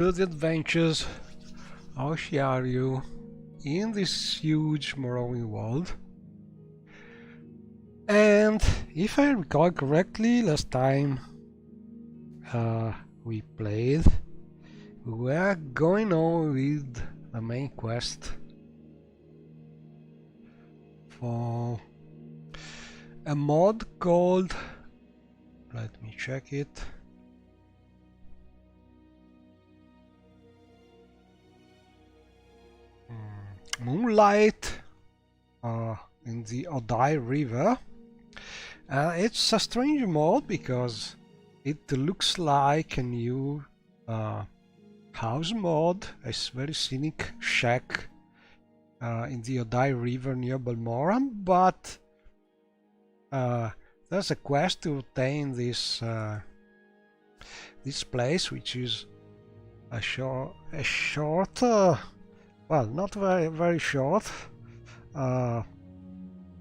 To the adventures of Shiaryu in this huge Morrowind world. And if I recall correctly, last time we played, we were going on with the main quest for a mod called, let me check it, Moonlight in the Odai River. It's a strange mod because it looks like a new house mod, a very scenic shack in the Odai River near Balmoral, but there's a quest to obtain this this place, which is a short, well, not very short,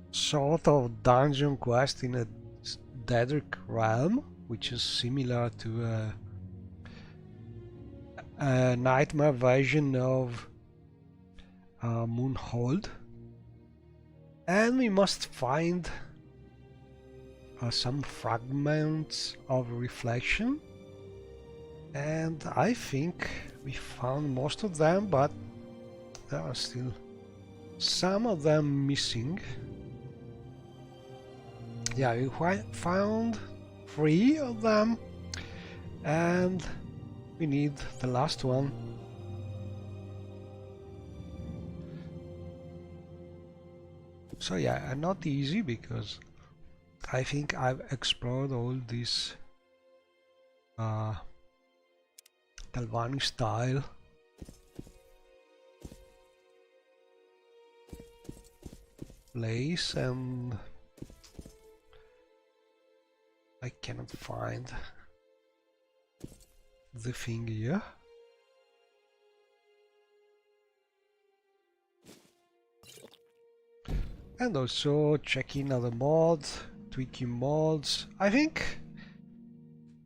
sort of dungeon quest in a Daedric realm, which is similar to a nightmare version of Moonhold, and we must find some fragments of reflection, and I think we found most of them, but there are still some of them missing. Yeah, we found 3 of them, and we need the last one. So yeah, not easy, because I think I've explored all this Galvanic style place, and I cannot find the thing here. And also checking other mods, tweaking mods. I think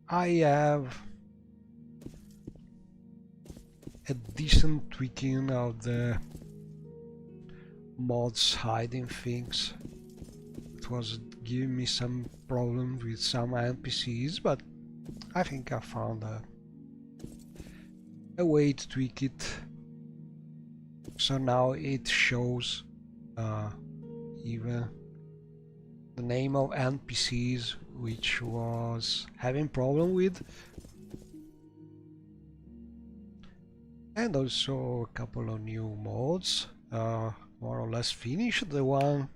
I have a decent tweaking of the mods hiding things. It was giving me some problems with some NPCs, but I think I found a way to tweak it. So now it shows even the name of NPCs which was having problem with, and also a couple of new mods, more or less finished. The one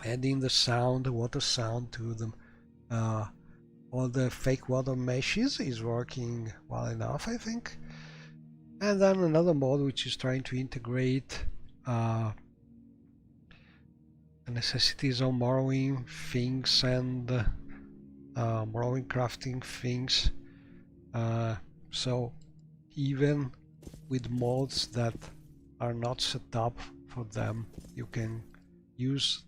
adding the sound, water sound to them, all the fake water meshes is working well enough, I think. And then another mod which is trying to integrate the necessities of Morrowind things and Morrowind crafting things. So even with mods that are not set up for them, you can use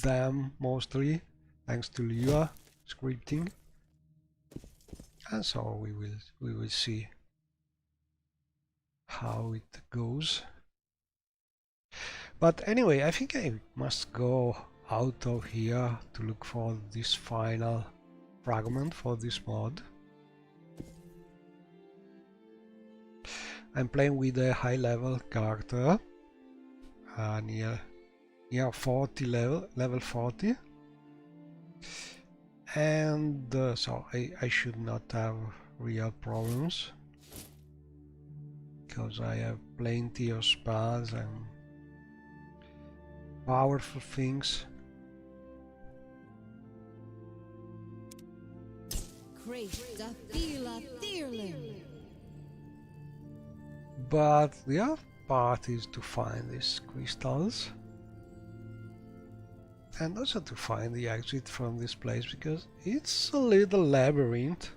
them mostly thanks to Lua scripting, and so we will see how it goes. But anyway, I think I must go out of here to look for this final fragment for this mod. I'm playing with a high level character, near 40 level 40, and so I should not have real problems, because I have plenty of spells and powerful things. But the other part is to find these crystals, and also to find the exit from this place, because it's a little labyrinth.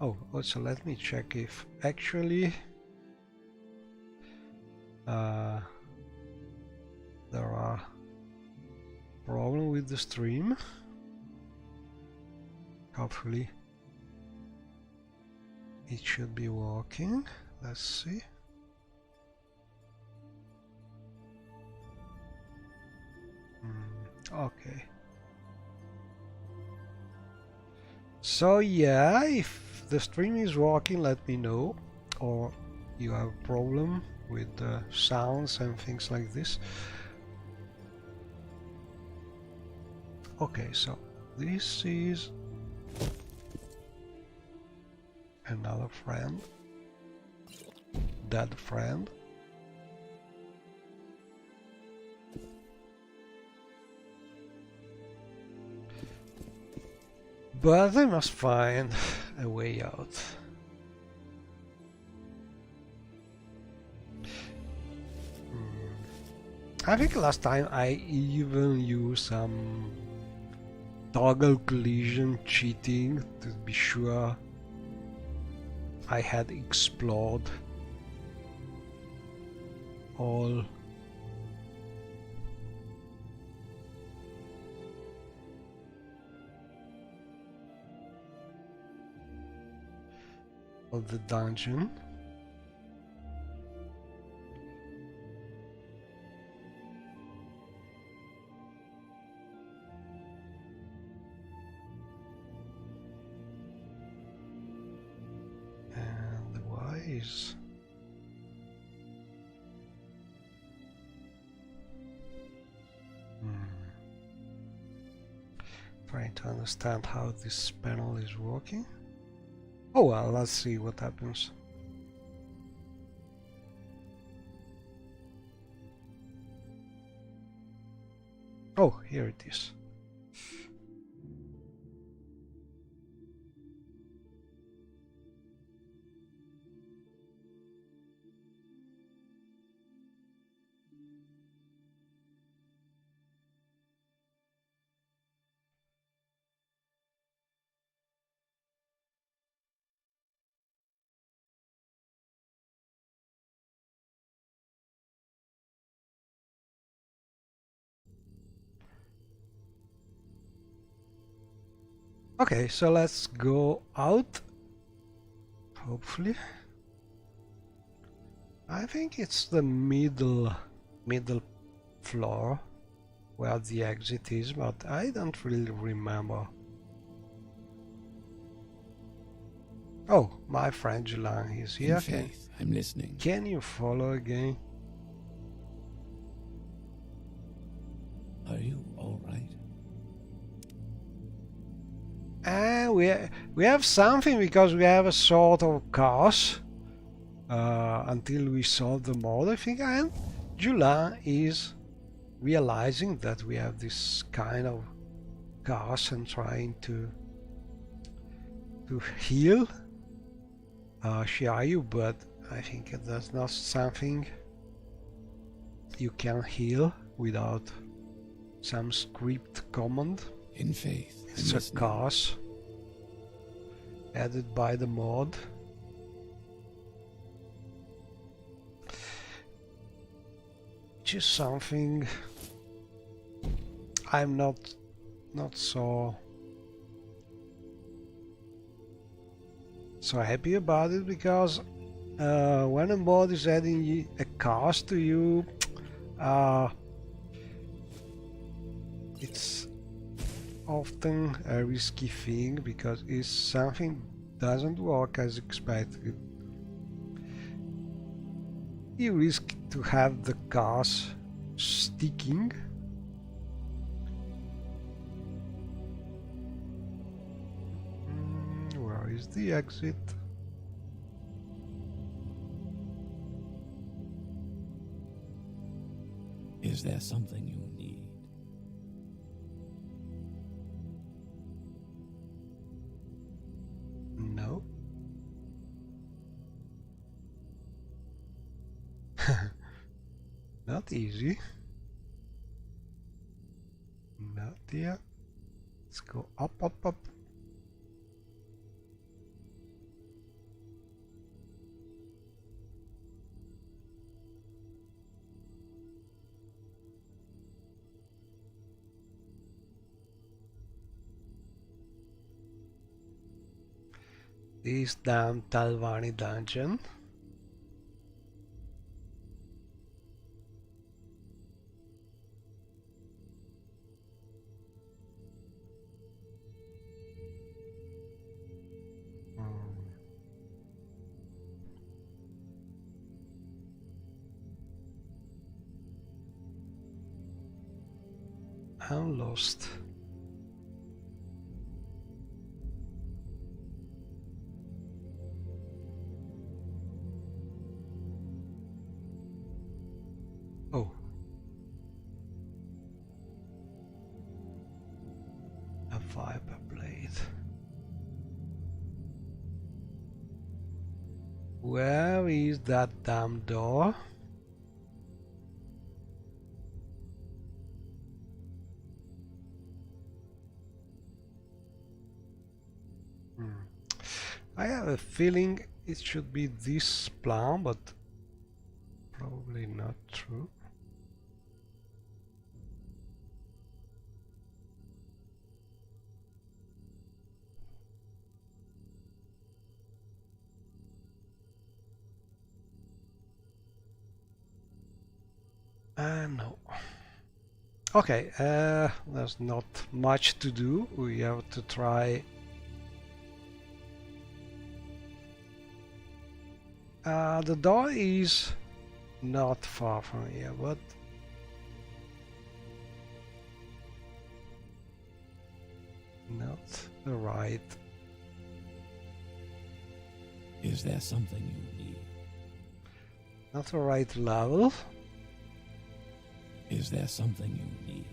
Oh, also let me check if actually there are problems with the stream. Hopefully it should be working. Let's see. Okay. So yeah, if the stream is working, let me know. Or you have a problem with the sounds and things like this. Okay, so this is another friend. Dead friend. But I must find a way out. I think last time I even used some toggle collision cheating to be sure I had explored all of the dungeon. And why is trying to understand how this panel is working. Oh well, let's see what happens. Oh, here it is. Okay, so let's go out. Hopefully. I think it's the middle floor where the exit is, but I don't really remember. Oh, my friend Julan is here. In faith, I'm listening. Can you follow again? Are you all right? We have something because we have a sort of chaos until we solve the mod, I think, and Julan is realizing that we have this kind of chaos and trying to heal Shiayu, but I think that's not something you can heal without some script command. In faith, It's a chaos added by the mod. Which is something I'm not so happy about it, because when a mod is adding a cost to you, it's often a risky thing, because if something doesn't work as expected, you risk to have the cost sticking. Where is the exit? Is there something you need? No. Not easy. Not yet. Let's go up, up, up. This damn Talvani dungeon. I'm lost. Oh. A viper blade. Where is that damn door? I have a feeling it should be this plan, but probably not true. No. Okay, there's not much to do. We have to try. The door is not far from here, but not the right. Is there something you need? Not the right level. Is there something you need?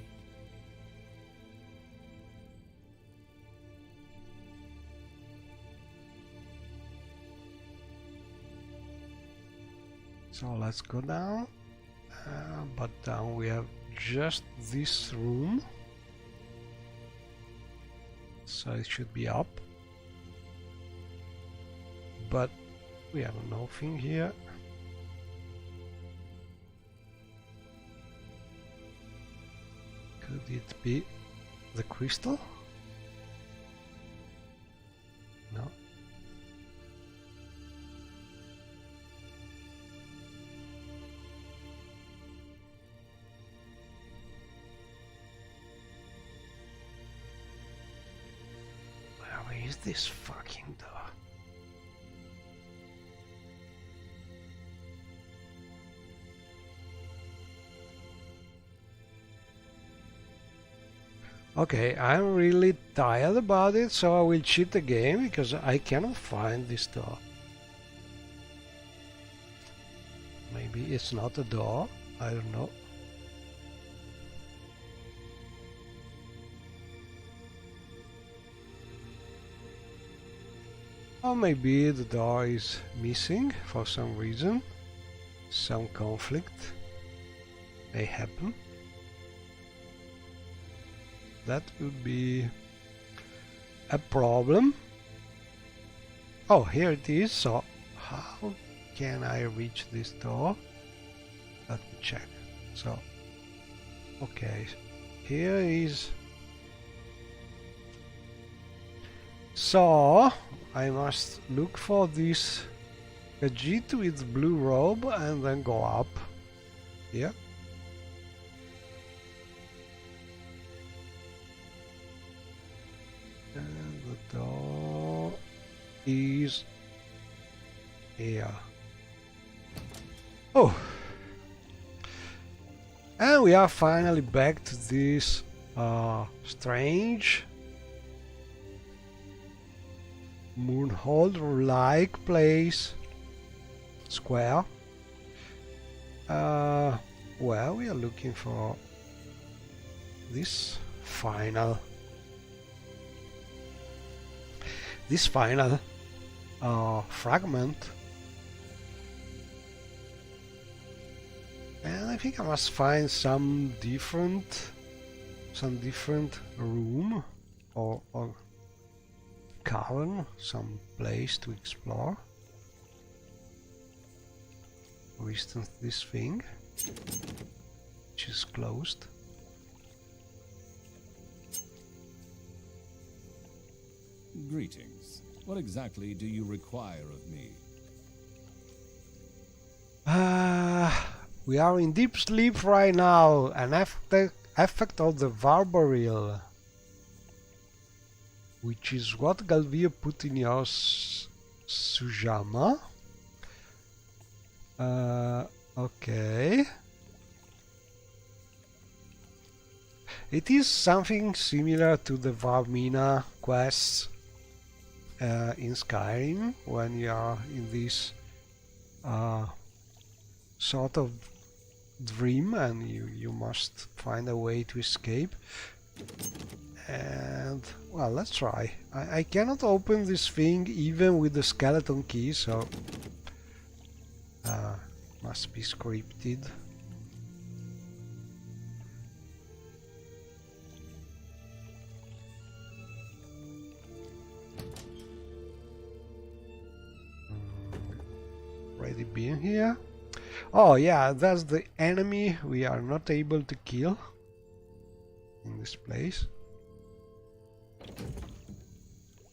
So let's go down. But down we have just this room. So it should be up. But we have nothing here. Could it be the crystal? No. Where is this fucking door? Okay, I'm really tired about it, so I will cheat the game because I cannot find this door. Maybe it's not a door, I don't know. Or maybe the door is missing for some reason. Some conflict may happen. That would be a problem. Oh, here it is. So how can I reach this door? Let me check. So, okay, here is. So I must look for this Khajiit with blue robe and then go up here. And the door is here. Oh! And we are finally back to this strange Moonhold-like place, square. Well, we are looking for this final fragment, and I think I must find some different room or cavern, some place to explore. For instance, this thing, which is closed. Greetings. What exactly do you require of me? We are in deep sleep right now, an effect of the Varbaril, which is what Galvia put in your Sujama. Okay. It is something similar to the Varmina quests in Skyrim, when you are in this sort of dream and you must find a way to escape. And well, let's try. I cannot open this thing even with the skeleton key, so must be scripted. Already been here. Oh yeah, that's the enemy we are not able to kill in this place.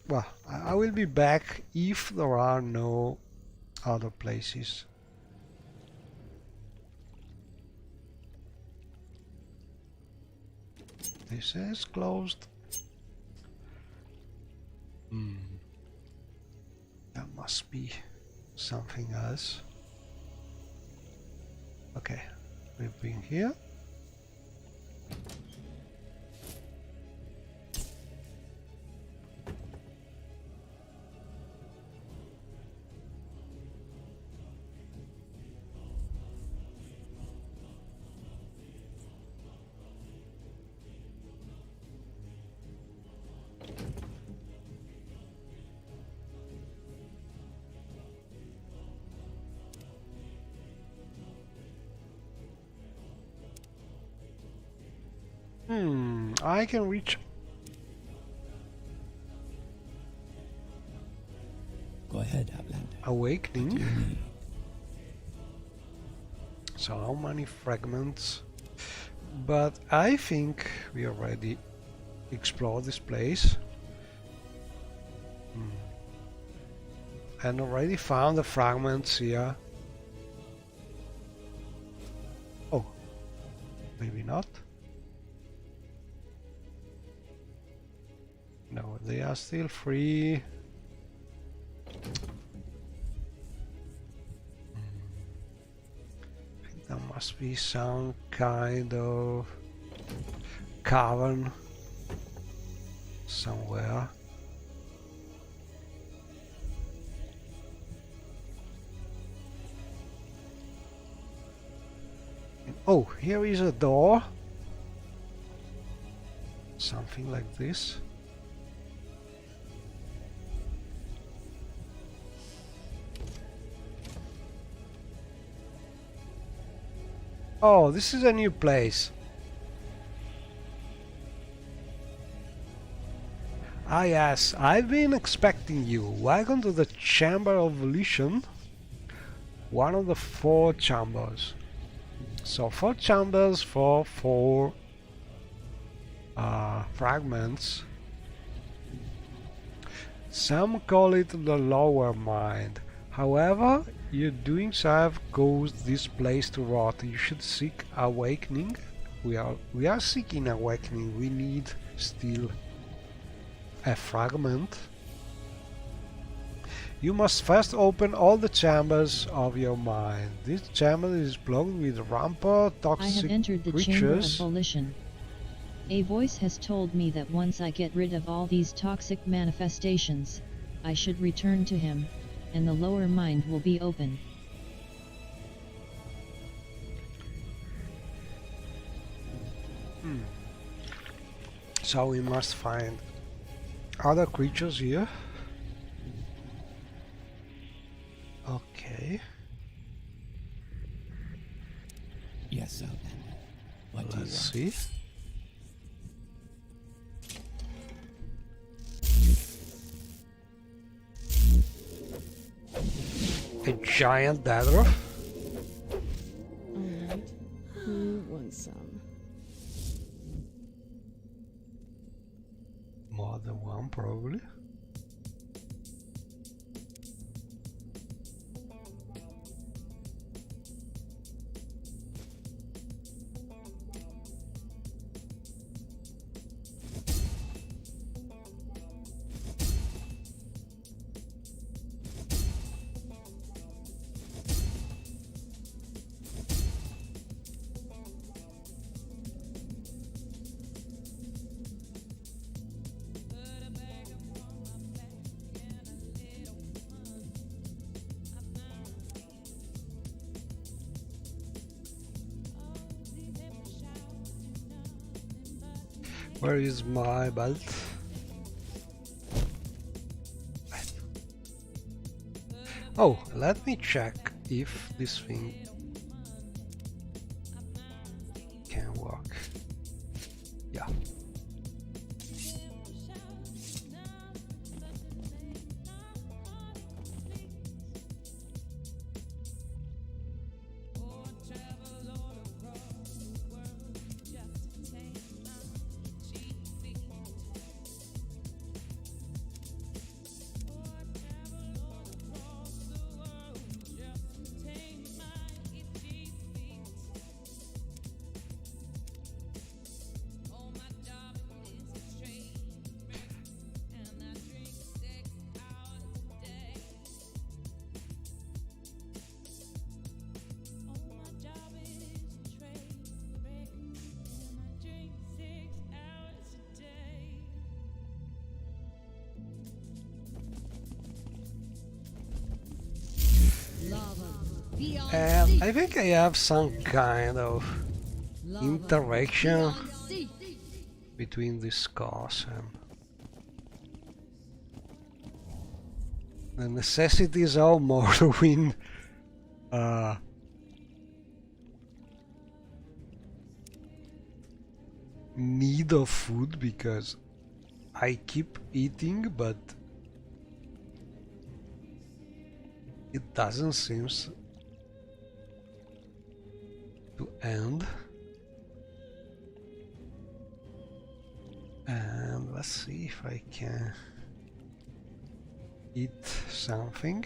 Well, I will be back if there are no other places. This is closed. That must be something else. Okay, we've been here. I can reach. Go ahead, Outlander. Awakening. What do you need? So how many fragments? But I think we already explored this place. And already found the fragments here. Oh, maybe not. No, they are still free. I think there must be some kind of cavern somewhere. Oh, here is a door. Something like this. Oh, this is a new place. Ah yes, I've been expecting you. Welcome to the Chamber of Volition. One of the 4 chambers. So 4 chambers for 4 fragments. Some call it the lower mind. However, your doings have caused this place to rot. You should seek awakening. We are seeking awakening. We need still a fragment. You must first open all the chambers of your mind. This chamber is blocked with rampant toxic creatures. I have entered the Chamber of Volition. A voice has told me that once I get rid of all these toxic manifestations, I should return to him, and the lower mind will be open. So we must find other creatures here. Okay. Yes, Outlander. What do you Let's want? see. A giant Daedra. Alright, who wants some? More than one, probably. Where is my belt? Oh, let me check if this thing can work. Yeah. And I think I have some kind of interaction between these cars and the necessities of Morrowind. Need of food, because I keep eating, but it doesn't seem to end. And let's see if I can eat something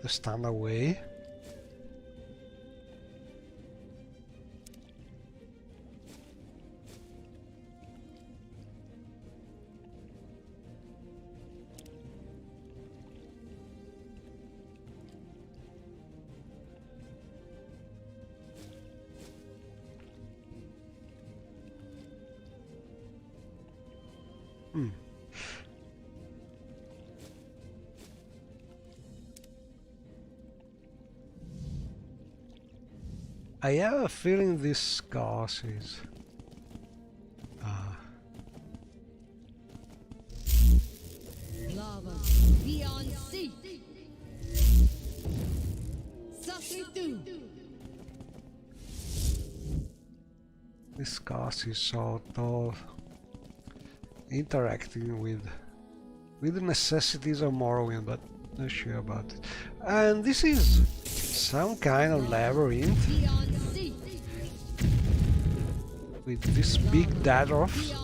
the standard way. I have a feeling this cause is Lava beyond sea. this cause is sort of interacting with the necessities of Morrowind, but not sure about it. And this is some kind of labyrinth with this big Dadroffs.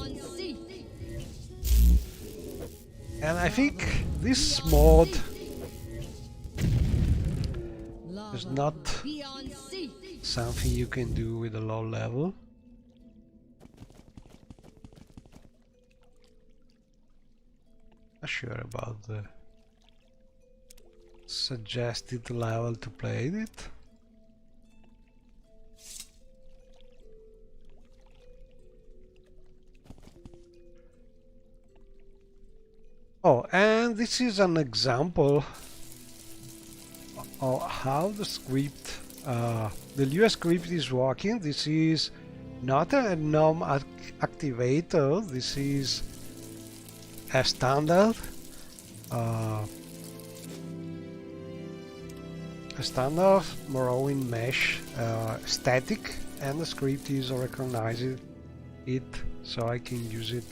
And I think this mod is not something you can do with a low level. Not sure about the suggested level to play it. Oh, and this is an example of how the script, the Lua script is working. This is not a nom activator. This is a standard Morrowind mesh static, and the script is recognizing it, so I can use it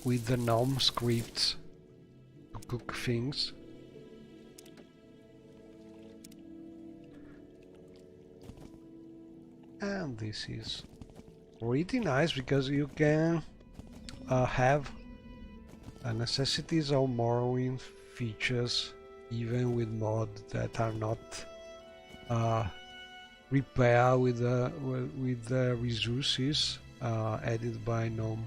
with the nom scripts to cook things. And this is pretty nice because you can have necessities of Morrowind features even with mods that are not repaired with the resources added by GNOME.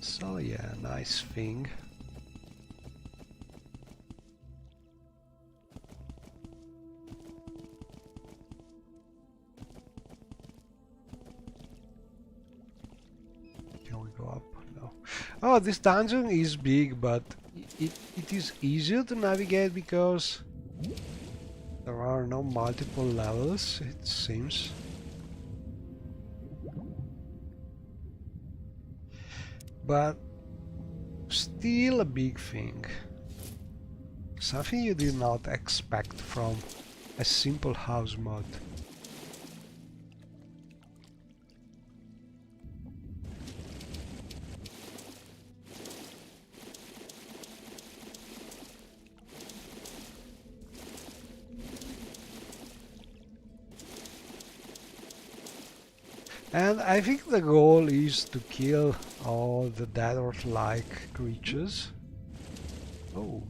So yeah, nice thing. Can we go up? No. Oh, this dungeon is big, but it is easier to navigate because there are no multiple levels, it seems. But still a big thing. Something you did not expect from a simple house mod. And I think the goal is to kill all the dead Earth-like creatures. Oh,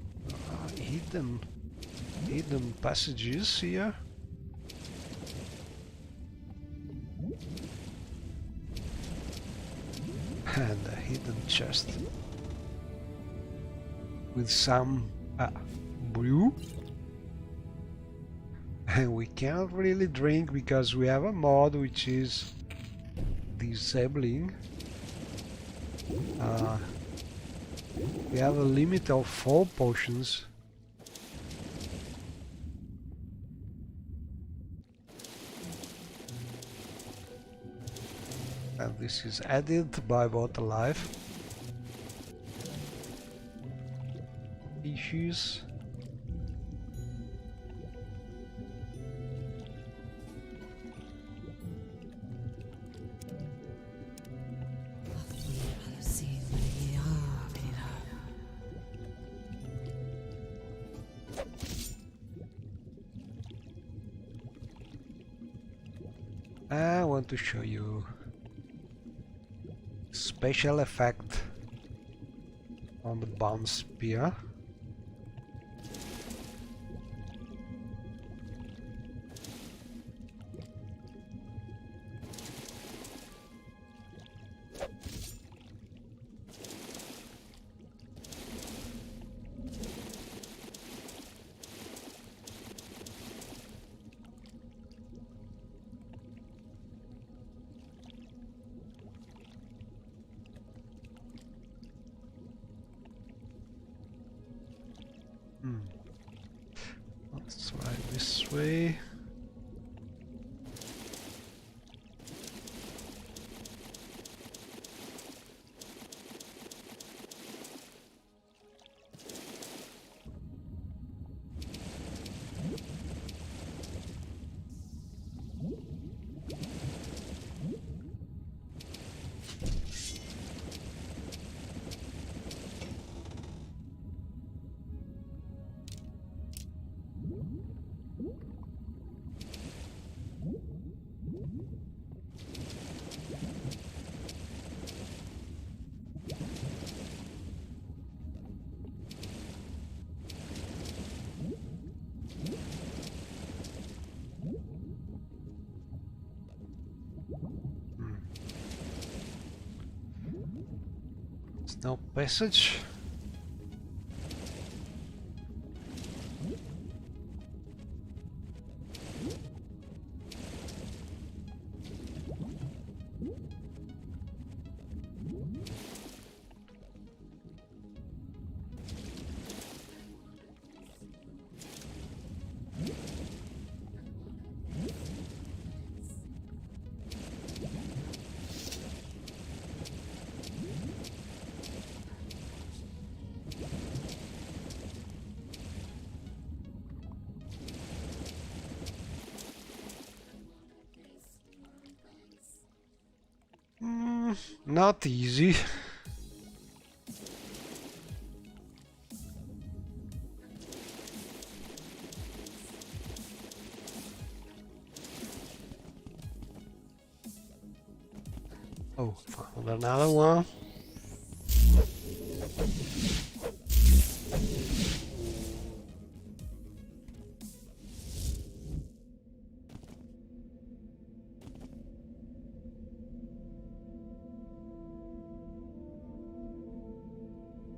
hidden passages here. And a hidden chest with some brew. And we cannot really drink because we have a mod which is disabling. We have a limit of 4 potions. And this is added by bot life issues. I want to show you special effect on the bomb spear. Let's try this way. No passage. Not easy. Oh, found another one.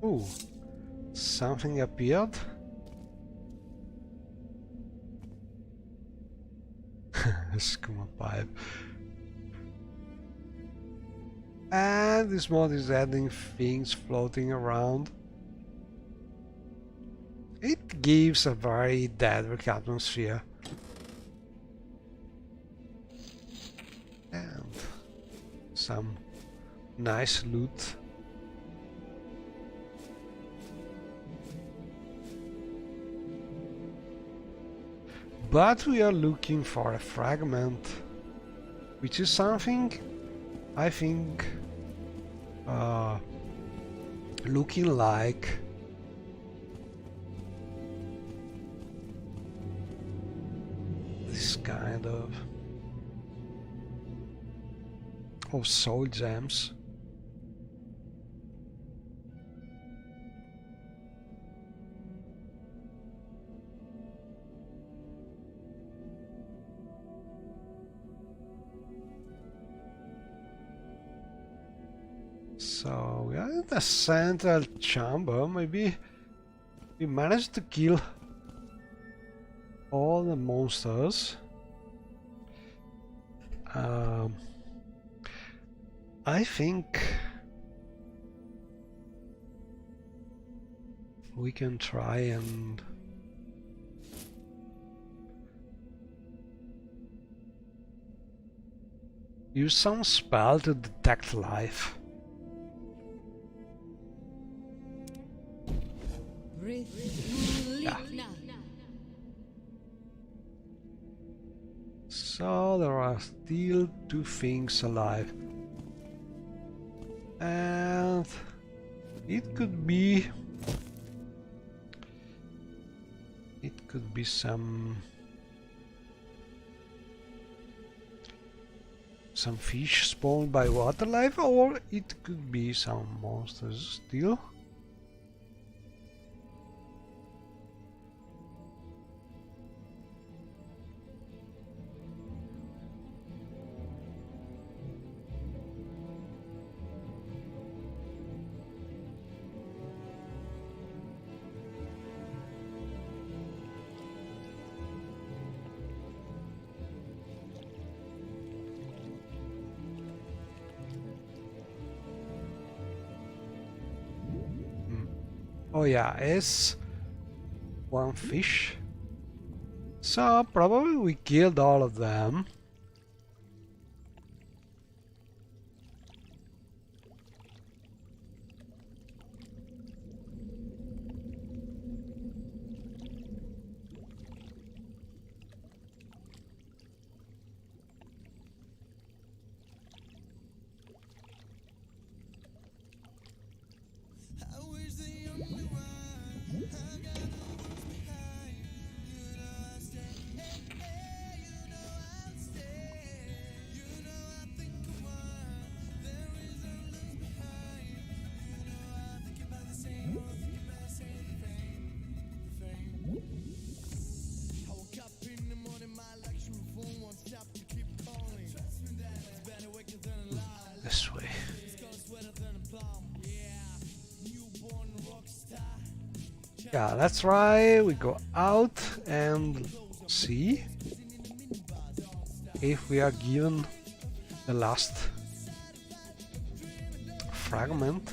Oh, something appeared. Skooma pipe. And this mod is adding things floating around. It gives a very dark atmosphere. And some nice loot. But we are looking for a fragment, which is something I think looking like this kind of soul gems. So we are in the central chamber. Maybe we managed to kill all the monsters. I think we can try and use some spell to detect life. Yeah. So there are still 2 things alive. And it could be some fish spawned by water life, or it could be some monsters still. Oh yeah, it's 1 fish. So probably we killed all of them. This way. Yeah, that's right. We go out and see if we are given the last fragment.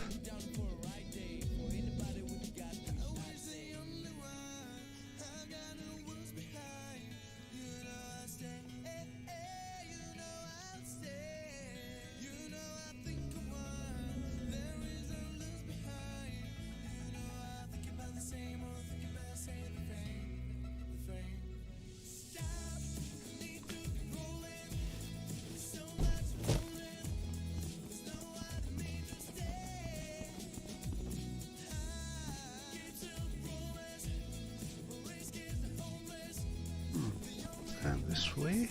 And this way.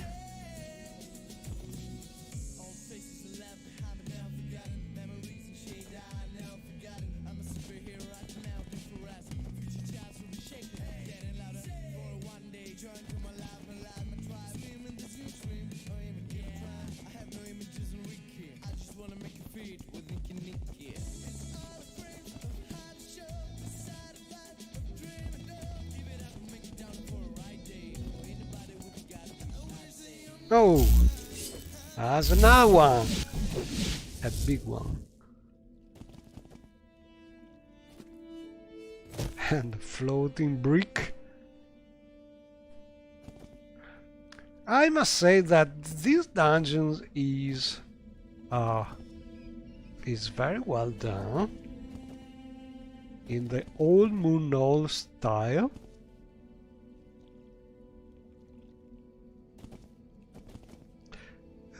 Oh, there's another one. A big one. and floating brick. I must say that this dungeon is very well done in the old Moon Knoll style.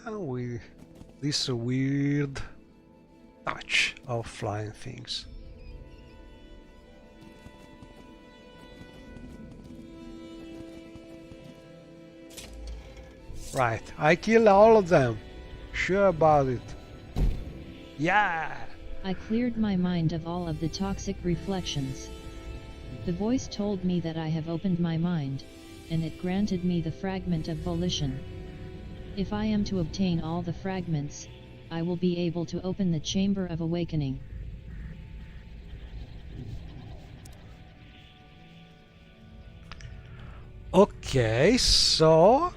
And with this weird touch of flying things. Right, I killed all of them. Sure about it. Yeah! I cleared my mind of all of the toxic reflections. The voice told me that I have opened my mind, and it granted me the fragment of volition. If I am to obtain all the fragments, I will be able to open the Chamber of Awakening. Okay, so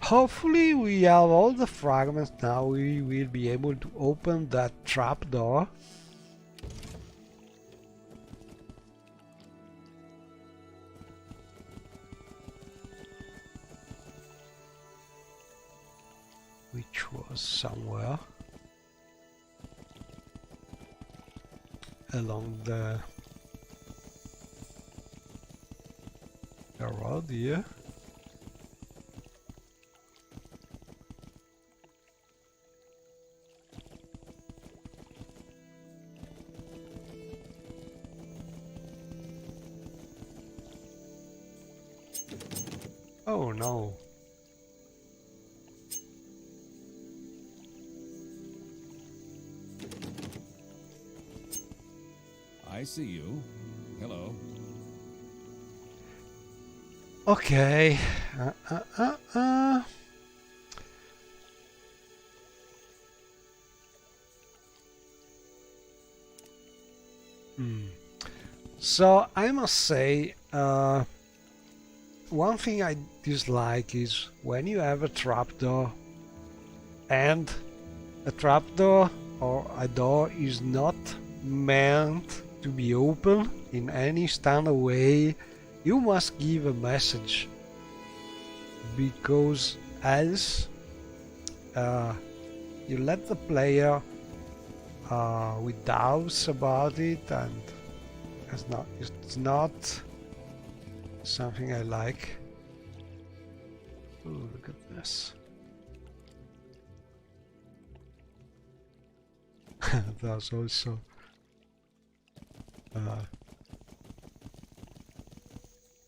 hopefully we have all the fragments now. We will be able to open that trapdoor. Which was somewhere along the road here. Oh no. I see you. Hello. Okay. So I must say, one thing I dislike is when you have a trapdoor and a trapdoor or a door is not meant to be open in any standard way. You must give a message, because else you let the player with doubts about it, and it's not something I like. Ooh, look at this. There's also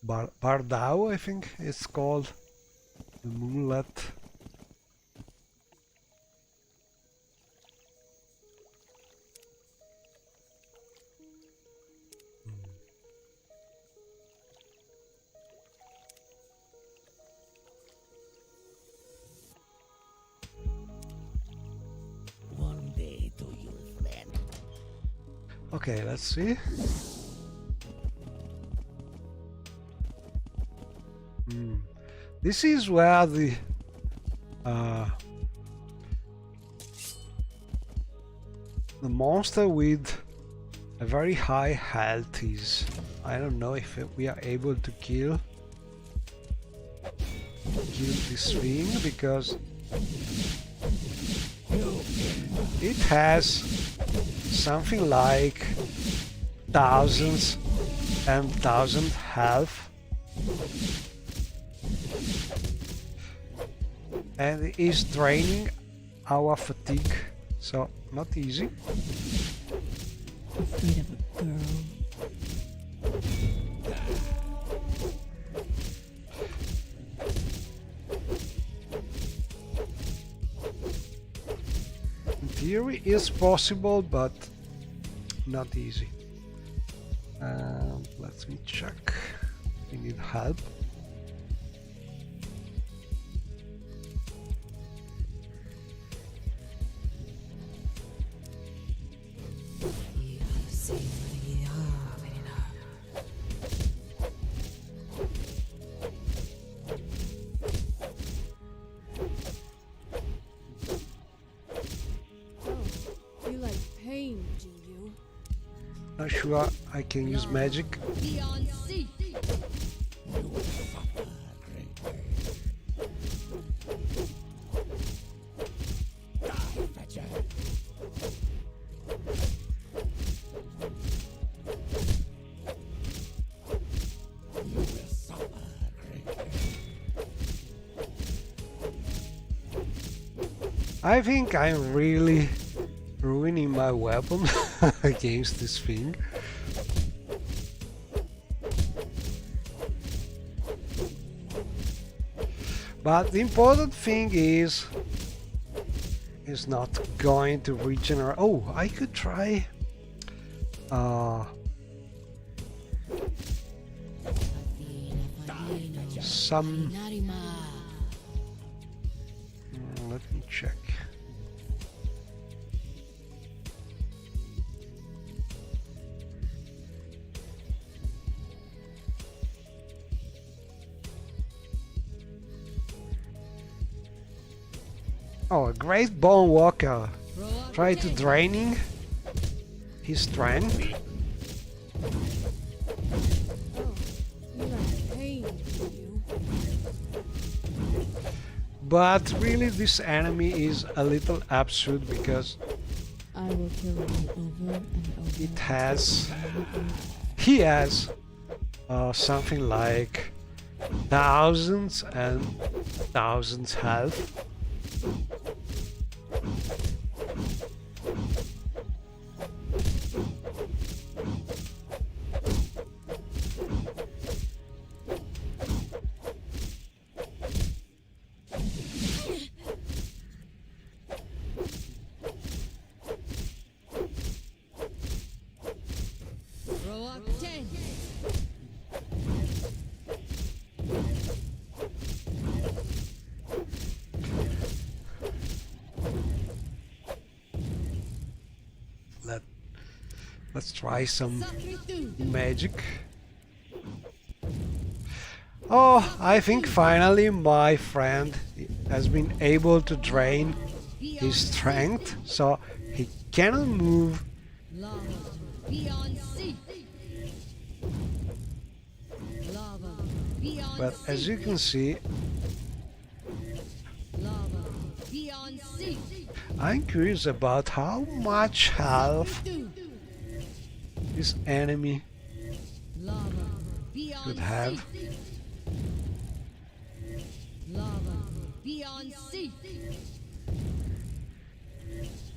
Bardao, I think it's called, the moonlet. One day to your friend. Okay, let's see. This is where the monster with a very high health is. I don't know if we are able to kill this thing, because it has something like thousands and thousands health. And it is draining our fatigue, so not easy. Afraid of a girl. In theory it's possible, but not easy. Let me check. We need help. You like pain, do you? Not sure I can use magic. Beyond sea. I think I'm really ruining my weapon against this thing. But the important thing is not going to regenerate. Oh, I could try some. Let me check. Oh, a great bone walker. Try to draining his strength. But really this enemy is a little absurd because I will kill him over and over. he has something like thousands and thousands health. Row up 10. Let's try some Sakritu. magic. Oh, I think finally my friend has been able to drain his strength, so he cannot move. Lava. Beyond sea. Lava. Beyond But as you can see, Lava. Beyond sea. I'm curious about how much health Sakritu. this enemy Lava. Beyond could have. sea. Lava. Beyond sea.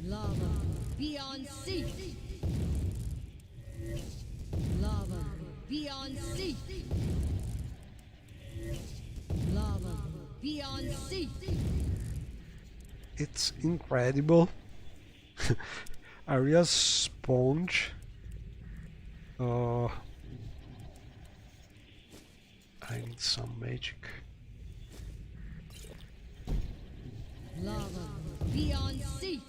Lava. Beyond sea. Lava. Beyond sea. Lava. Beyond sea. It's incredible. A real sponge. I need some magic. Lava. Beyond sea.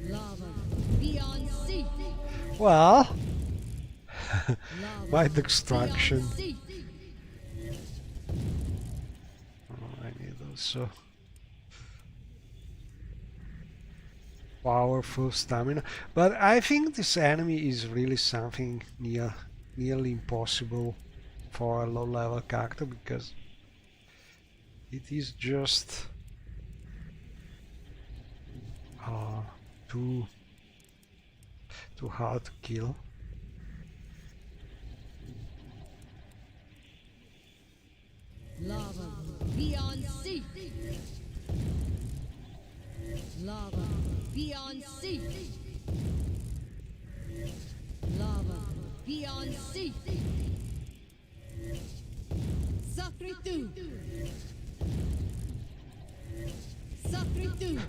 Lava. Beyond sea. Well, Lava. my destruction. Beyond sea. I need also powerful stamina, but I think this enemy is really something nearly impossible for a low-level character because it is just too hard to kill. Lava. Beyond sea. Lava. Beyond sea. Lava. Beyond sea. Sakritu. Sakritu.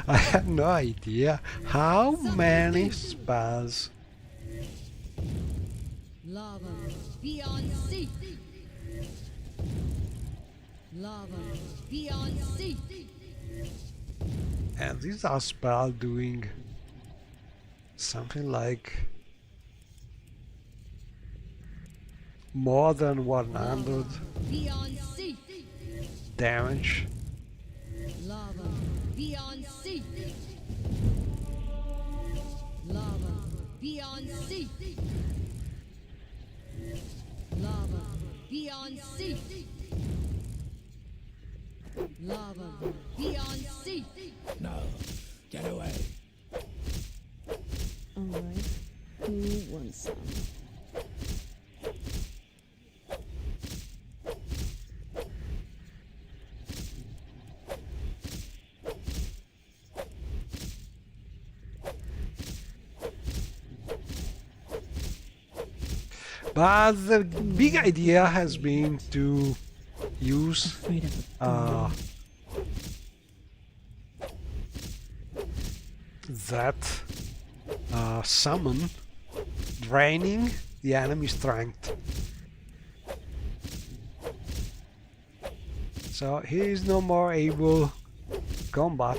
I have no idea how many spells. Lava. Beyond sea. Lava. Beyond sea. And these are spells doing something like more than 100 Beyond sea. damage. Lava. Beyond sea. Lava. be on sea. Lava, be on sea. Lava, be on sea. No. Get away. Alright. Who wants some? But the big idea has been to use Afraid of a girl. that summon, draining the enemy strength. So he is no more able to combat.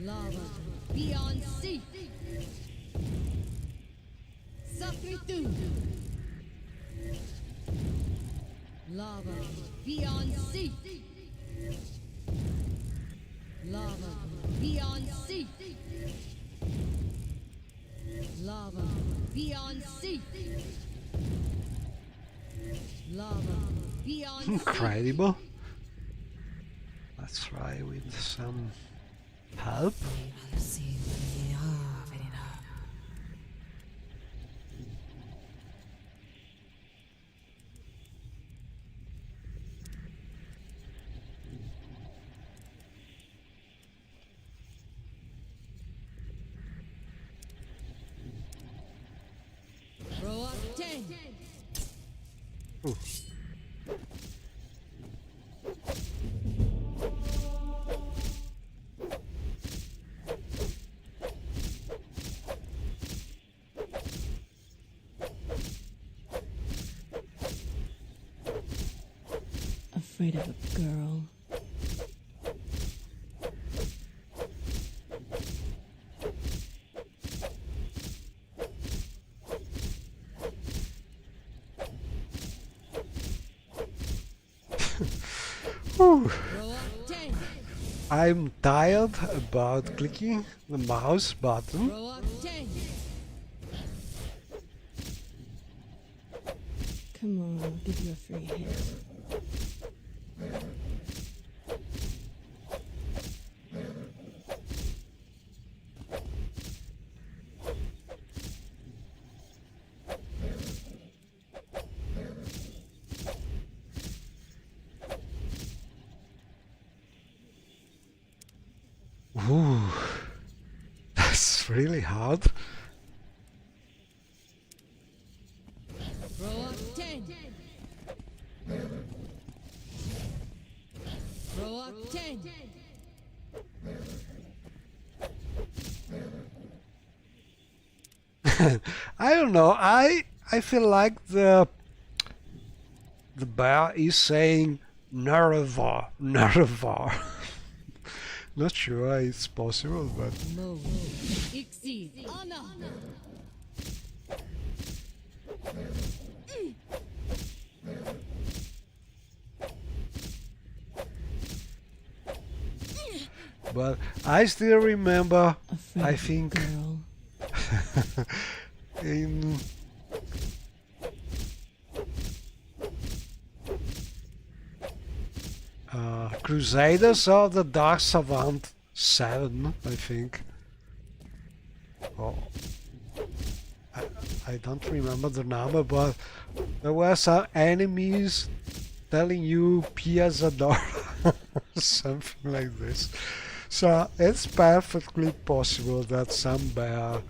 Lava, be on sea. Sakritu. Lava, be on sea. Lava, be on sea. Lava, be on sea. Lava, be on sea. Incredible. Let's try with some help. Row up 10. Ooh. Afraid of a girl. Whew. Row up 10. I'm tired about clicking the mouse button. Row up 10. Come on, I'll give you a free hit. Ooh, that's really hard. Row up 10. Row up 10. I don't know. I feel like the bear is saying Nerva, Nerva. Not sure it's possible, but Mo. Exceed. Anna. I still remember. Afraid I of a think girl. in Crusaders of the Dark Savant 7, I think. Oh, I don't remember the number, but there were some enemies telling you Piazzadora, something like this. So it's perfectly possible that some bear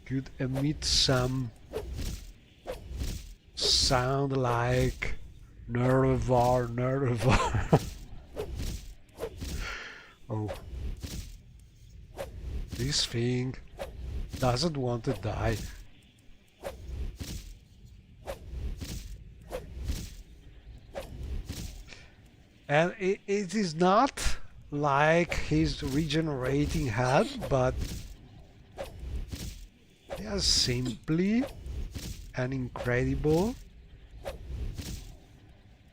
could emit some sound like Nervar, Nervar. Oh, this thing doesn't want to die. And it is not like his regenerating head, but he has simply an incredible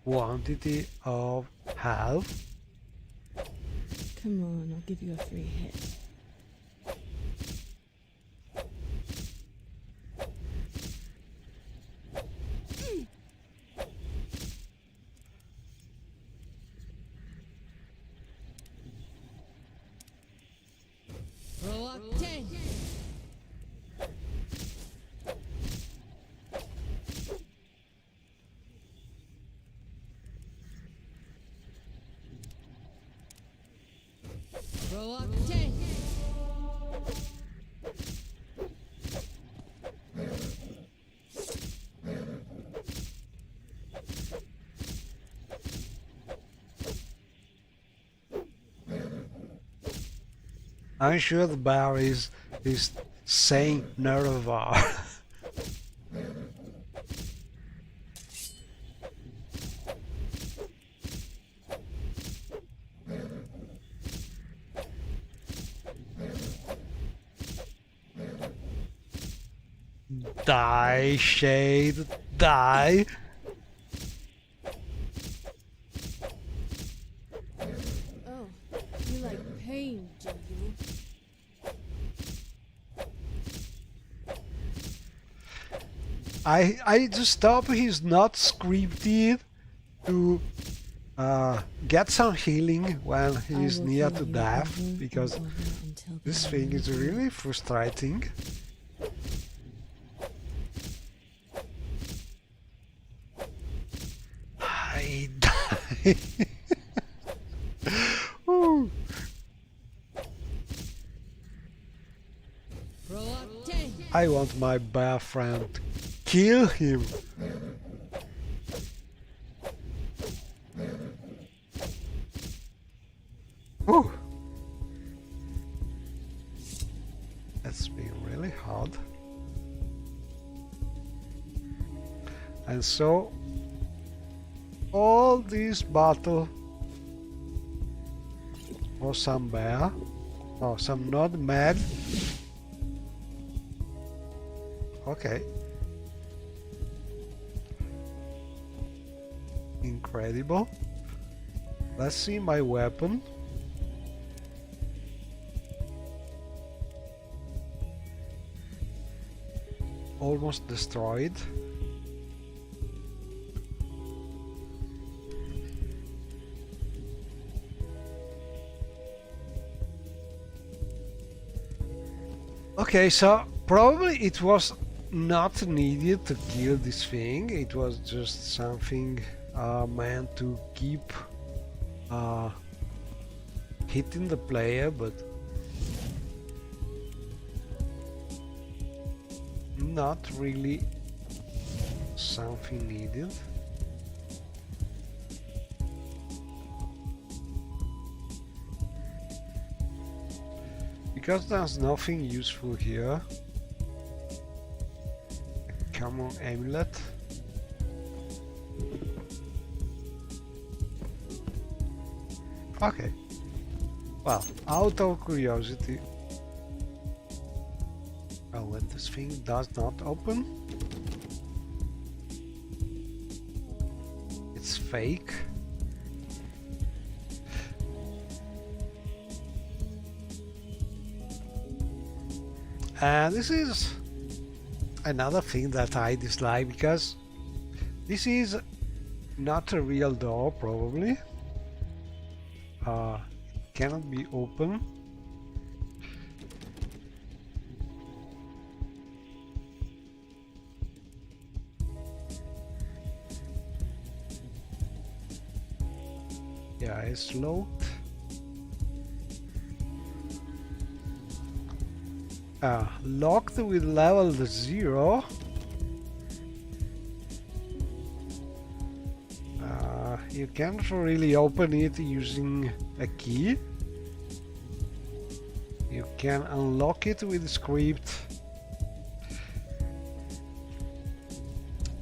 quantity of health. Come on, I'll give you a free hit. Roll up 10. Roll up 10. I'm sure the bear is saying Nerva. Die, Shade, die! Oh, you like pain, do you? I just hope he's not scripted to get some healing when he's I will near kill to you death, over and because over until the this thing is end. really frustrating. I die. Ooh. Roll up 10. I want my bear friend to kill him. Ooh. That's been really hard. And so all this battle for some bear, or some not mad. Okay. Incredible. Let's see my weapon. Almost destroyed. Okay, so probably it was not needed to kill this thing. It was just something meant to keep hitting the player, but not really something needed. Because there's nothing useful here. A common amulet. Okay. Well, out of curiosity. Oh, and this thing does not open. It's fake. And this is another thing that I dislike, because this is not a real door, probably. Cannot be open. Yeah, it's locked. Locked with level 0. You can't really open it using a key. You can unlock it with script.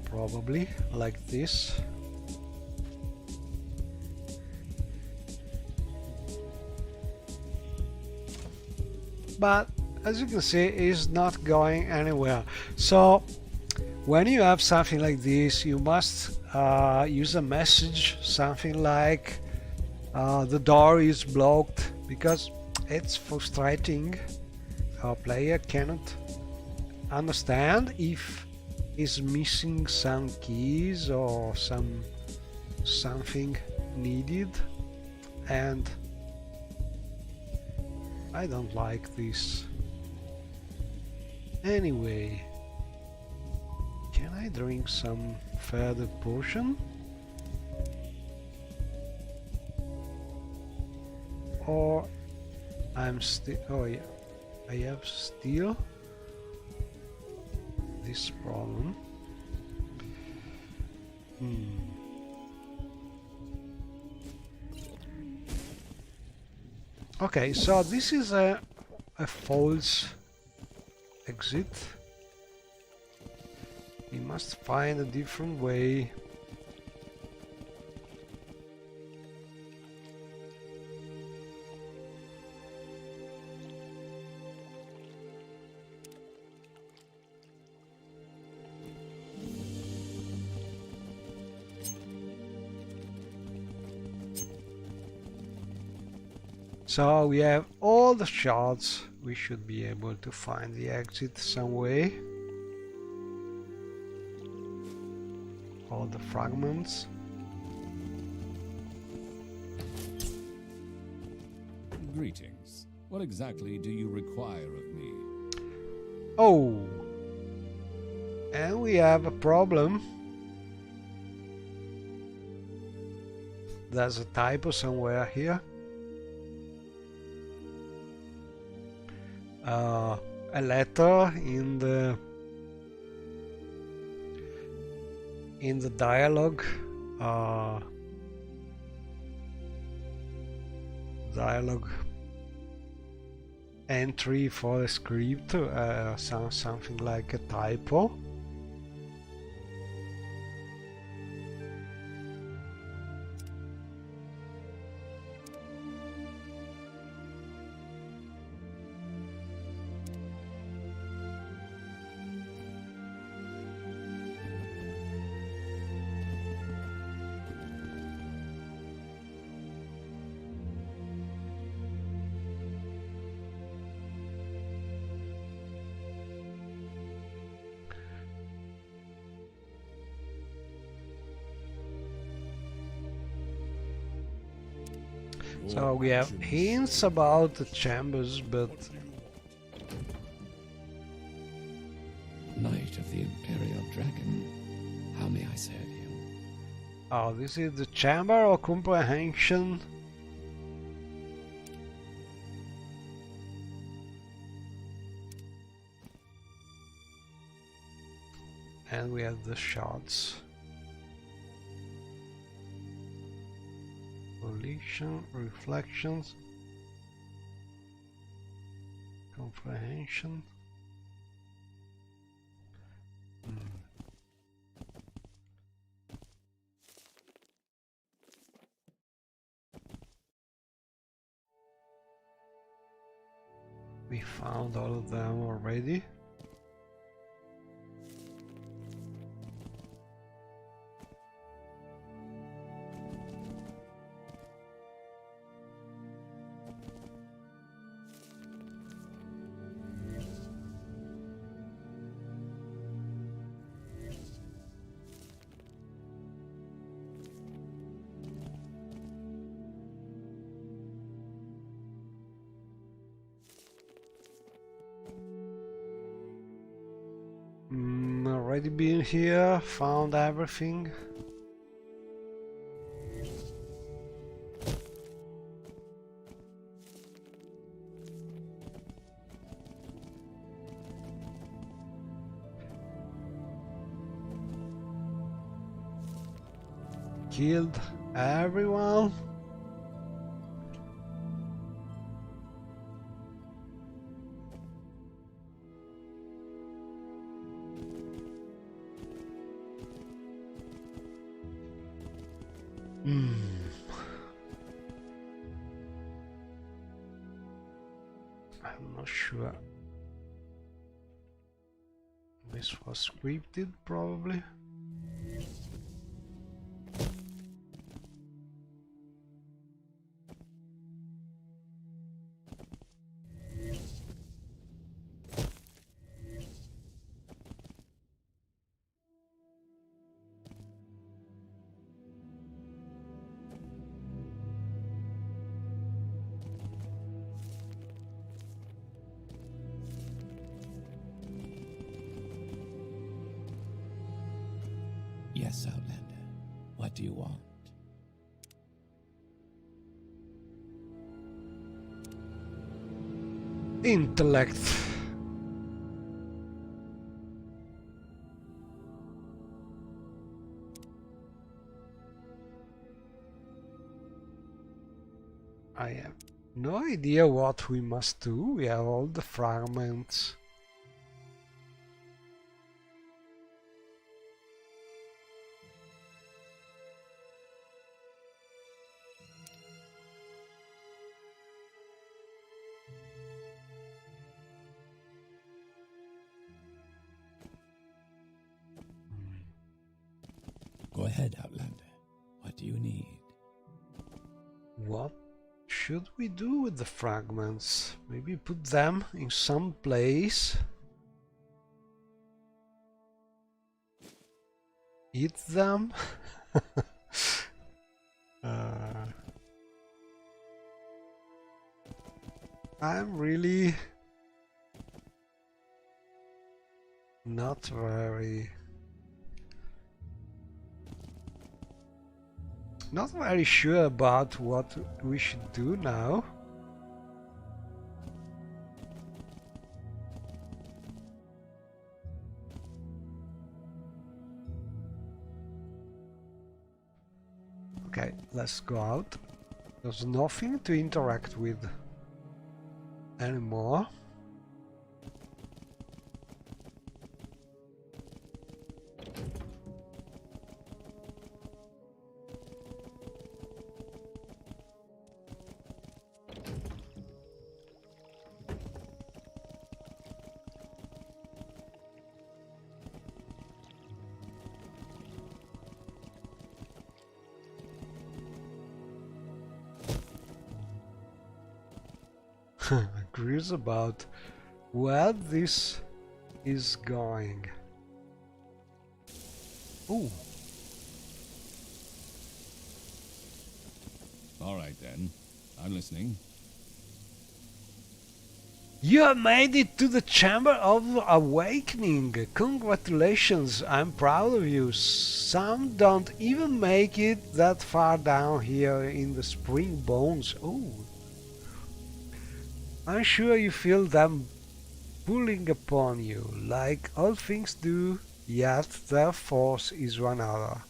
Probably like this. but as you can see, it's not going anywhere. So when you have something like this, you must use a message, something like the door is blocked, because it's frustrating. Our player cannot understand if he's missing some keys or something needed, and I don't like this. Anyway, can I drink some further potion? Or I'm still... oh yeah, I have still this problem. Okay, so this is a false exit. We must find a different way. So we have all the shards. We should be able to find the exit some way. All the fragments. Greetings. What exactly do you require of me? Oh! And we have a problem. There's a typo somewhere here. A letter in the dialogue entry for the script, something like a typo. So we have hints about the chambers, but Knight of the Imperial Dragon, how may I serve you? oh, this is the chamber of comprehension. And we have the shards. Volition, reflections, comprehension. We found all of them already. Already been here, found everything. Killed everyone. I'm not sure. This was scripted, probably. Yes, Outlander. What do you want? Intellect. I have no idea what we must do. We have all the fragments. Go ahead, Outlander. What do you need? What should we do with the fragments? Maybe put them in some place. Eat them? I'm really not very sure about what we should do now. Okay, let's go out. There's nothing to interact with anymore. Curious about where this is going. Ooh. All right, then. I'm listening. You have made it to the Chamber of Awakening. Congratulations, I'm proud of you. Some don't even make it that far down here in the spring bones. Oh. I'm sure you feel them pulling upon you, like all things do, yet their force is one other.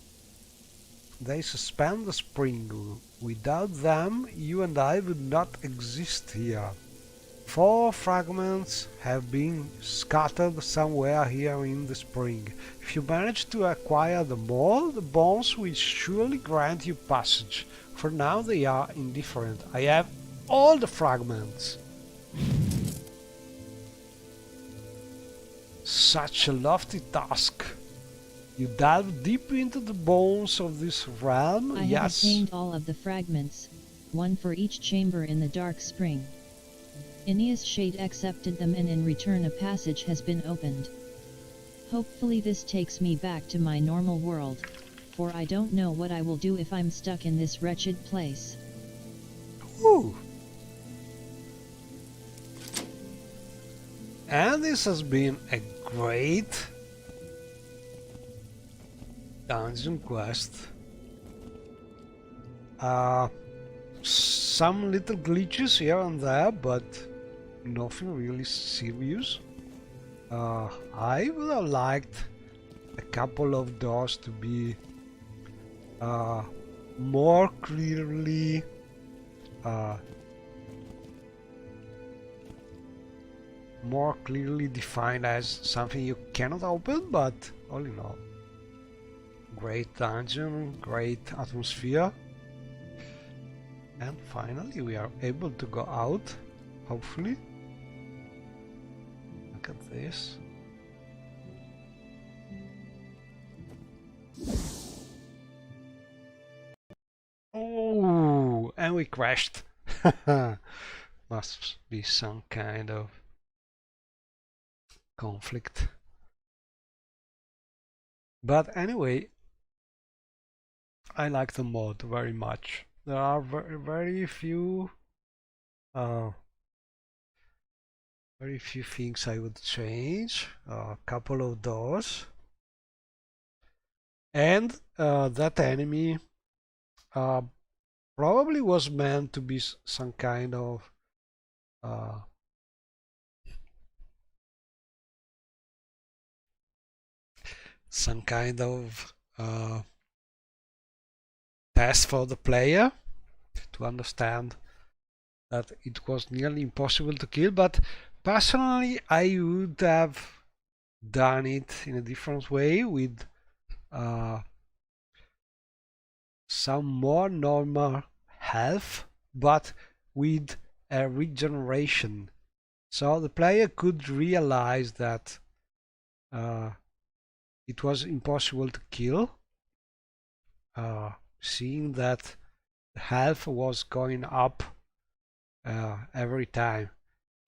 They suspend the spring. Without them, you and I would not exist here. 4 fragments have been scattered somewhere here in the spring. If you manage to acquire them all, the bones will surely grant you passage. For now they are indifferent. I have all the fragments. Such a lofty task. You delve deep into the bones of this realm, I have obtained all of the fragments, one for each chamber in the dark spring. Aeneas Shade accepted them, and in return a passage has been opened. Hopefully this takes me back to my normal world, for I don't know what I will do if I'm stuck in this wretched place. Ooh. And this has been a great dungeon quest. Some little glitches here and there, but nothing really serious. I would have liked a couple of doors to be more clearly defined as something you cannot open, but all in all, great dungeon, great atmosphere. And finally we are able to go out, hopefully. Look at this. Oh, and we crashed. Must be some kind of conflict. But anyway, I like the mod very much. There are very few things I would change. A couple of those. And that enemy probably was meant to be some kind of test for the player to understand that it was nearly impossible to kill, but personally I would have done it in a different way with some more normal health, but with a regeneration, so the player could realize that it was impossible to kill, seeing that the health was going up every time,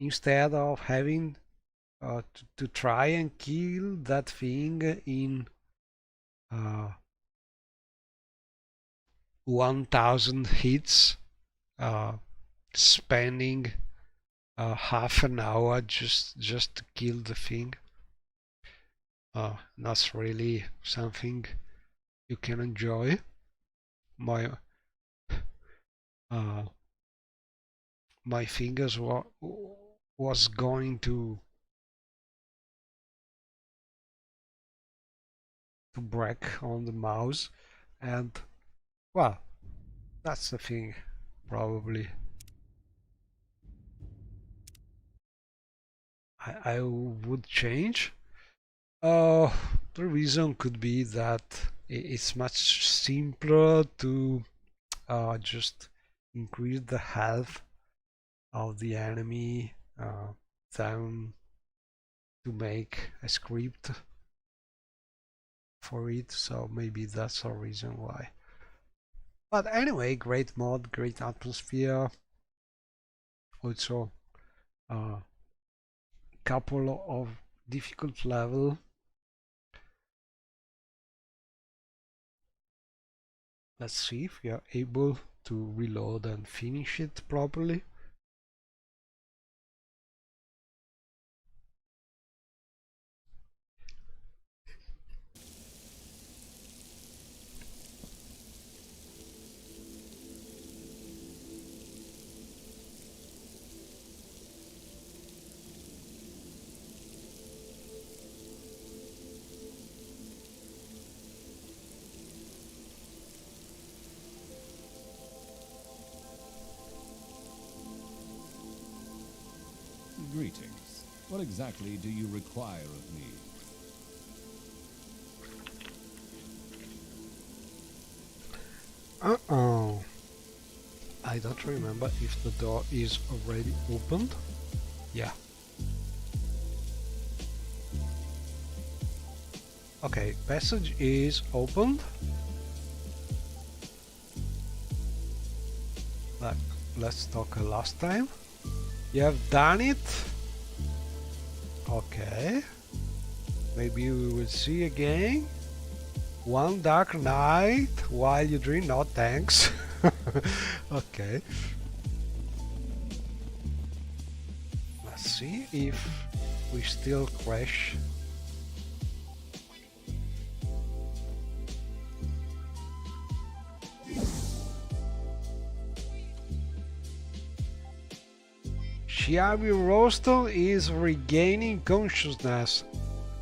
instead of having to try and kill that thing in 1000 hits, spending half an hour just to kill the thing. That's really something you can enjoy. My fingers was going to break on the mouse, and well, that's the thing probably I would change. The reason could be that it's much simpler to just increase the health of the enemy than to make a script for it, so maybe that's a reason why. But anyway, great mod, great atmosphere. Also a couple of difficult level. Let's see if we are able to reload and finish it properly. Greetings. What exactly do you require of me? Uh-oh. I don't remember if the door is already opened. Yeah. Okay, passage is opened. Let's talk last time. You have done it. Okay. Maybe we will see again. One dark night while you dream. No thanks. Okay. Let's see if we still crash. Chiavi Roston is regaining consciousness,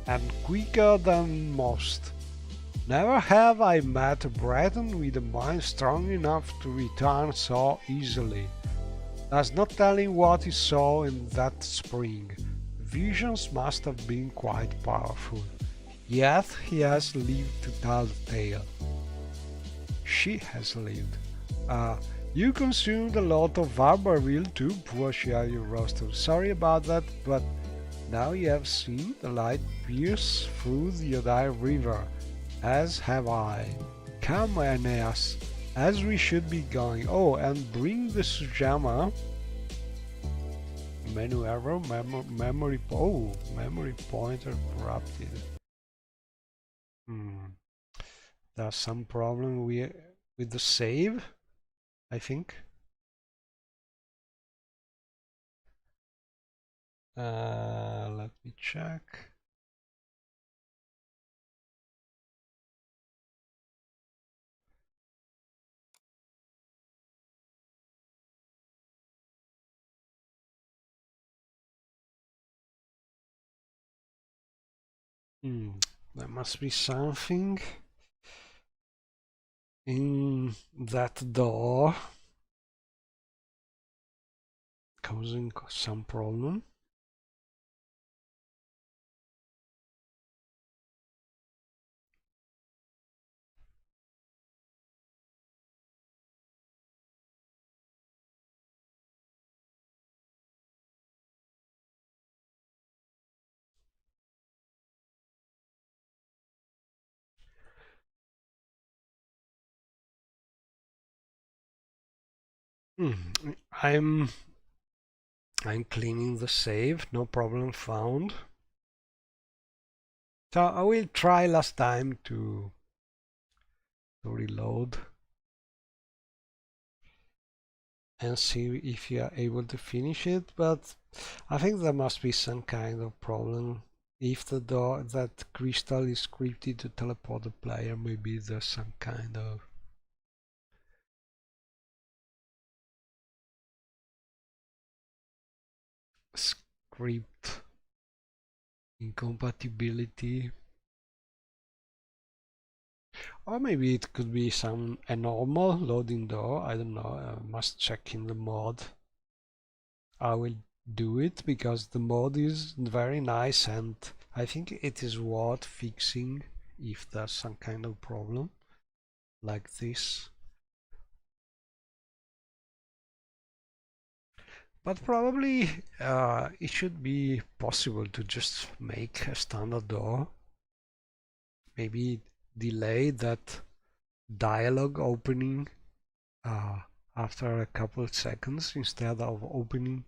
and quicker than most. Never have I met a Breton with a mind strong enough to return so easily. There's no telling what he saw in that spring. Visions must have been quite powerful. Yet he has lived to tell the tale. She has lived. You consumed a lot of Varbarville too, poor Chiavi Roston. Sorry about that, but Now you have seen the light pierce through the dire river, as have I. Come, Aeneas, as we should be going. Oh, and bring the Sujama. Menu error, memory pointer corrupted. There's some problem with the save, I think. Let me check. There must be something in that door causing some problem. I'm cleaning the save, no problem found. So I will try last time to reload and see if you are able to finish it, but I think there must be some kind of problem. If the door, that crystal is scripted to teleport the player, maybe there's some kind of script incompatibility. Or maybe it could be a normal loading door, I don't know, I must check in the mod. I will do it because the mod is very nice and I think it is worth fixing if there's some kind of problem like this. But probably it should be possible to just make a standard door. Maybe delay that dialogue opening after a couple of seconds instead of opening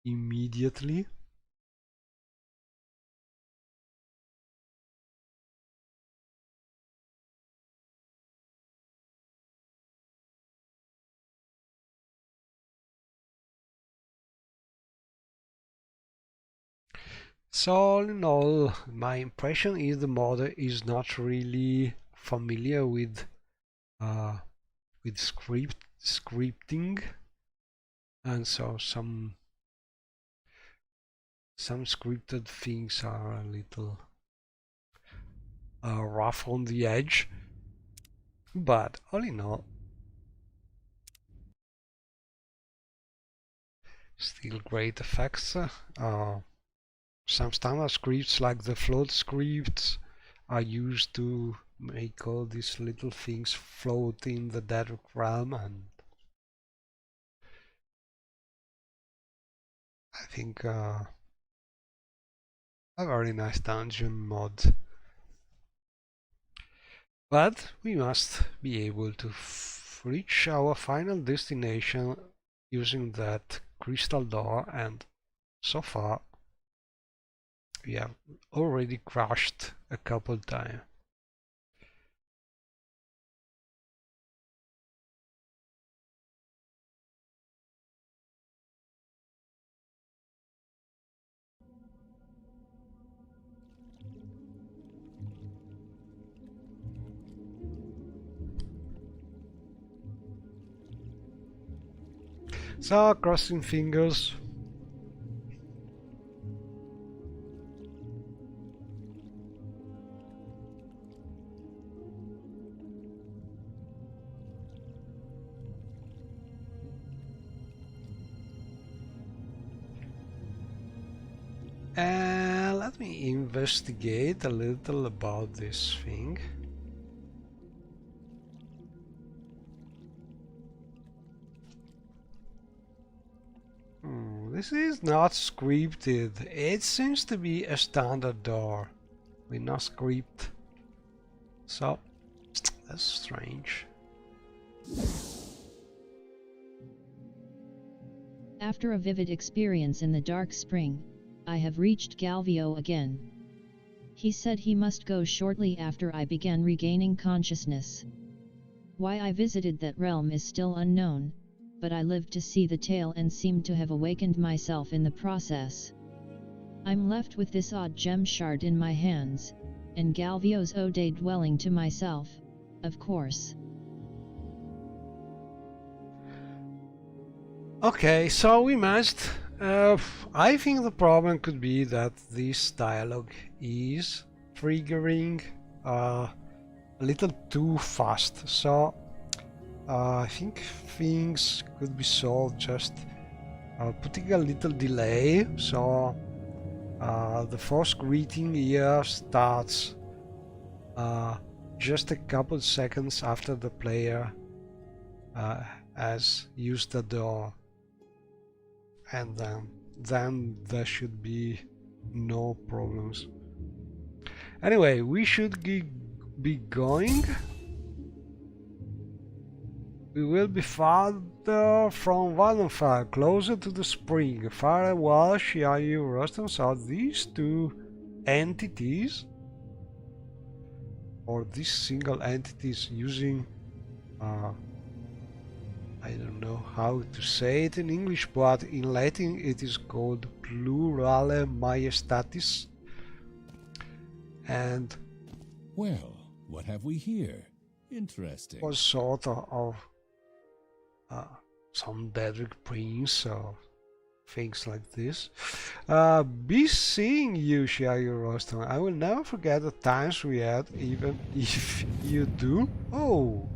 immediately. So all in all, my impression is the model is not really familiar with scripting, and so some scripted things are a little rough on the edge, but all in all, still great effects. Some standard scripts like the float scripts are used to make all these little things float in the dead realm, and I think a very nice dungeon mod. But we must be able to reach our final destination using that crystal door, and so far we have already crashed a couple times. So, crossing fingers. Let me investigate a little about this thing. this is not scripted. It seems to be a standard door with no script. So, that's strange. After a vivid experience in the dark spring, I have reached Galvio again. He said he must go shortly after I began regaining consciousness. Why I visited that realm is still unknown, but I lived to see the tale and seemed to have awakened myself in the process. I'm left with this odd gem shard in my hands, and Galvio's Ode dwelling to myself, of course. Okay, so we managed. I think the problem could be that this dialogue is triggering a little too fast. So I think things could be solved just putting a little delay. So the first greeting here starts just a couple seconds after the player has used the door. And then there should be no problems. Anyway, we should be going. We will be farther from Valdenfire, closer to the spring. Farewell, Shiayu, Rostam. So these two entities, or this single entities using I don't know how to say it in English, but in Latin it is called plurale majestatis. And Well, what have we here? Interesting. was sort of some Daedric prince or things like this. Be seeing you, Shiayu Rostam. I will never forget the times we had, even if you do. Oh!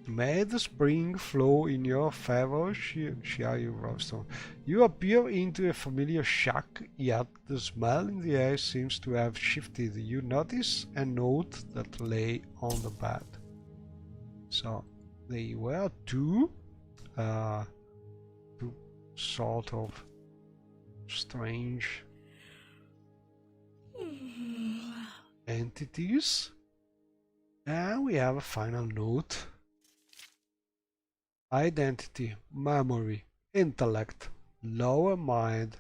May the spring flow in your favor, Shiayu Rostam. You appear into a familiar shack, yet the smell in the air seems to have shifted. You notice a note that lay on the bed. So, they were two sort of strange entities. And we have a final note. Identity, memory, intellect, lower mind.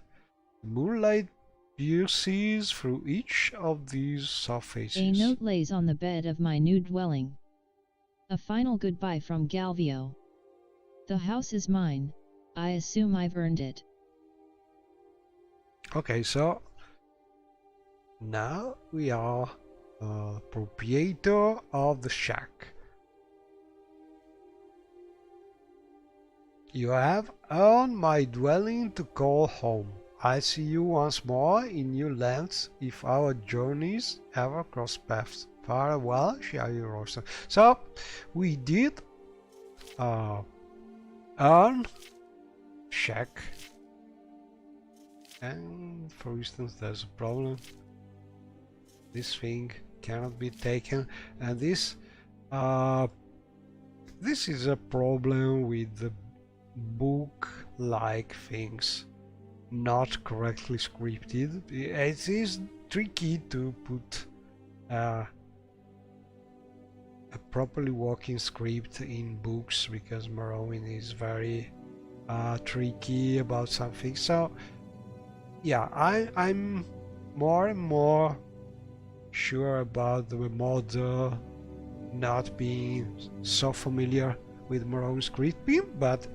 Moonlight pierces through each of these surfaces. A note lays on the bed of my new dwelling. A final goodbye from Galvio. The house is mine. I assume I've earned it. Okay, so now we are proprietor of the shack. You have earned my dwelling to call home. I see you once more in new lands if our journeys ever cross paths. Farewell, Shiayu Rostam. So, we did earn shack. And for instance, there's a problem. This thing cannot be taken, and this is a problem with the book-like things not correctly scripted. It is tricky to put a properly working script in books because Morrowind is very tricky about something. So yeah, I'm more and more sure about the modder not being so familiar with Morrowind scripting, but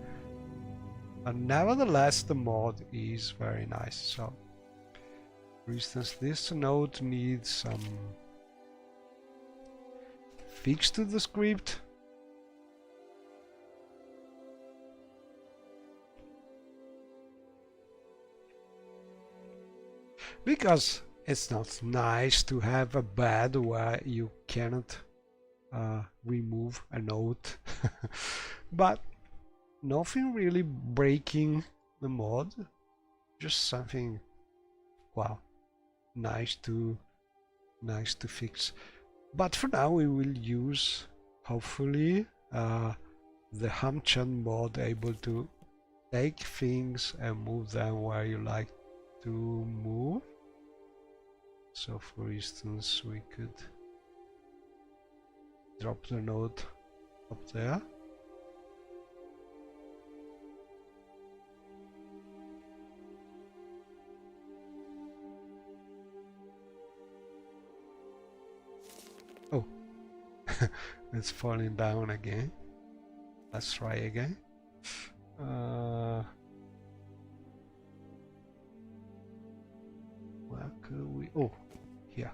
nevertheless the mod is very nice. So for instance, this note needs some fix to the script. Because it's not nice to have a bed where you cannot remove a note. But nothing really breaking the mod, just something, wow, nice to fix. But for now we will use, hopefully, the Hamchan mod able to take things and move them where you like to move. So for instance, we could drop the node up there. Oh, it's falling down again. Let's try again. Where could we? Oh, here.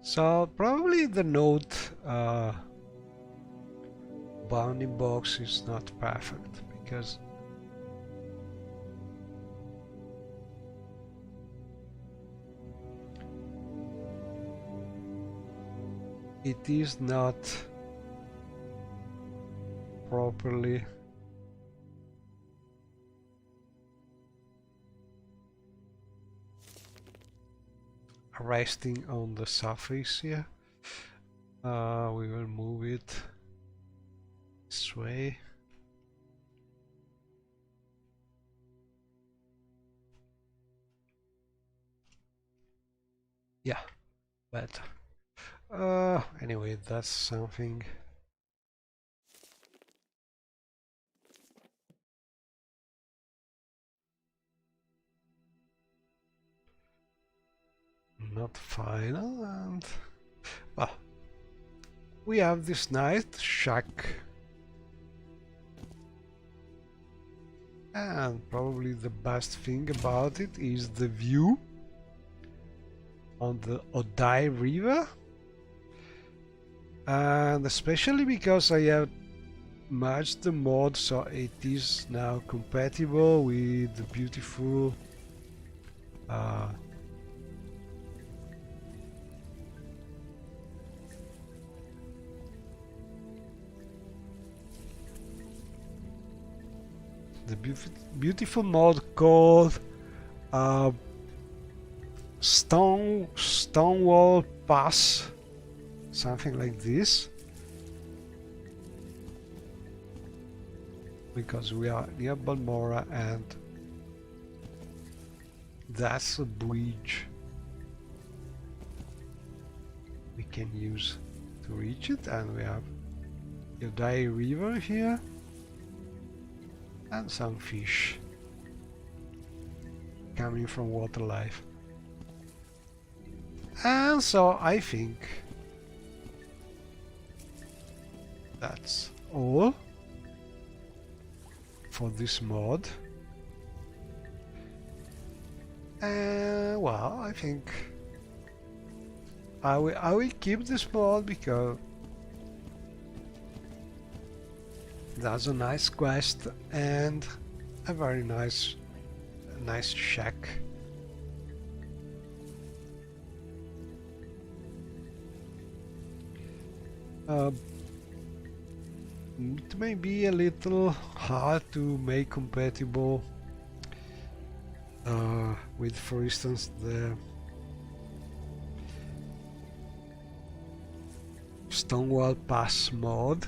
So probably the node bounding box is not perfect because it is not properly resting on the surface here. We will move it this way. Yeah, better. Anyway, that's something. Not final, and well, we have this nice shack, and probably the best thing about it is the view on the Odai River, and especially because I have merged the mod so it is now compatible with the beautiful beautiful mod called Stonewall Pass, something like this, because we are near Balmora and that's a bridge we can use to reach it, and we have Yodai River here and some fish coming from water life. And so I think that's all for this mod. Well, I think I will keep this mod because that's a nice quest and a very nice shack. It may be a little hard to make compatible with, for instance, the Stonewall Pass mod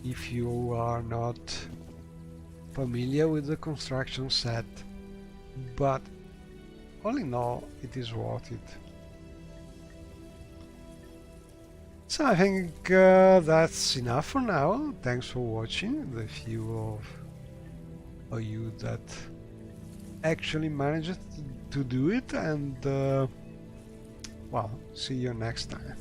if you are not familiar with the construction set, but all in all it is worth it. So I think that's enough for now. Thanks for watching, the few of you that actually managed to do it, and well, see you next time.